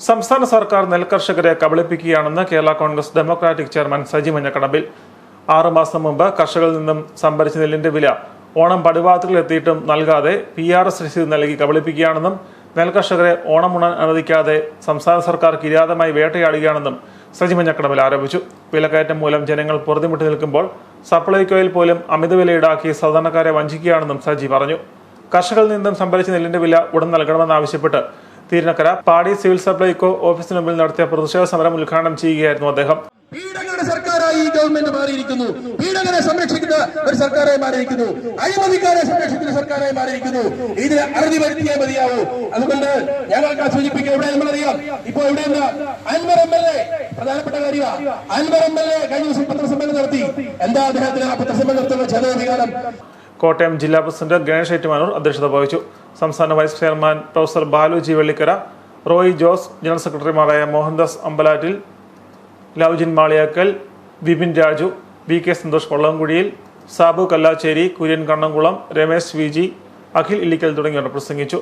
സംസ്ഥാന സർക്കാർ നെൽകർഷകരെ കബളിപ്പിക്കുകയാണെന്ന് Kerala Congress democratic chairman Saji Manjakadambil. 6 മാസം മുമ്പ് കർഷകരിൽ നിന്നും സംഭരിച്ച നെല്ലിന്റെ വില ഓണം പടിവാതിൽക്കലെത്തിയിട്ടും നൽകാതെ PRS രസീത് നൽകി കബളിപ്പിക്കുകയാണെന്നും നെൽകർഷകരെ ഓണം ഉണ്ണാൻ അനുവദിക്കാതെ സംസ്ഥാന സർക്കാർ കിരാതമായി വേട്ടയാടുകയാണെന്നും സജി മഞ്ഞക്കടമ്പിൽ ആരോപിച്ചു. വിലക്കയറ്റം മൂലം ജനങ്ങൾ പൊറുതിമുട്ടി നിൽക്കുമ്പോൾ സപ്ലൈകോയിൽ പോലും അമിതവില ഈടാക്കി സാധാരണക്കാരെ വഞ്ചിക്കുകയാണെന്നും സജി പറഞ്ഞു. കർഷകരിൽ നിന്നും സംഭരിച്ച നെല്ലിന്റെ വില ഉടൻ നൽകണമെന്നാവശ്യപ്പെട്ട് തീരുനക്കര പാടി സിവിൽ സപ്ലൈകോ ഓഫീസിന് മുമ്പിൽ നടത്തിയ പ്രതിഷേധ സമരം ഉദ്ഘാടനം ചെയ്യുകയായിരുന്നു അദ്ദേഹം. പീഡകരുടെ സർക്കാരായി ഈ ഗവൺമെന്റ് മാറിയിരിക്കുന്നു. പീഡകരെ സംരക്ഷിക്കുന്ന ഒരു സർക്കാരായി മാറിയിരിക്കുന്നു. അഴിമതിക്കാരെ സംരക്ഷിക്കുന്ന സർക്കാരായി മാറിയിരിക്കുന്നു. ഇതിന് അറുതി വരുത്തിയേ മതിയാവൂ. അതുകൊണ്ട് ഞങ്ങൾക്ക് സൂചിപ്പിക്കുക, ഇവിടെ നമ്മളറിയാം, ഇപ്പോൾ എവിടെയെന്ന് അൻവർ MLA പ്രധാനപ്പെട്ട കാര്യമാണ്. അൻവർ MLA കഴിഞ്ഞ ദിവസം പത്രസമ്മേളനം നടത്തി. എന്താ അദ്ദേഹത്തിന് ആ പത്രസമ്മേളനത്തിലുള്ള ജനാധികാരം? കോട്ടയം ജില്ലാ പ്രസിഡന്റ് ഗണേഷ് ഏറ്റുമാനൂർ അധ്യക്ഷത വഹിച്ചു. സംസ്ഥാന vice chairman professor Baluji Vellikkara, Roy Jose, general സെക്രട്ടറിമാരായ മോഹൻദാസ് അമ്പലാറ്റിൽ, ലൗജിൻ മാളിയാക്കൽ, വിപിൻ രാജു, VK സന്തോഷ് വള്ളംകുഴിയിൽ, സാബു കല്ലാച്ചേരി, കുര്യൻ കണ്ണംകുളം, രമേശ് VG, അഖിൽ ഇല്ലിക്കൽ തുടങ്ങിയവർ പ്രസംഗിച്ചു.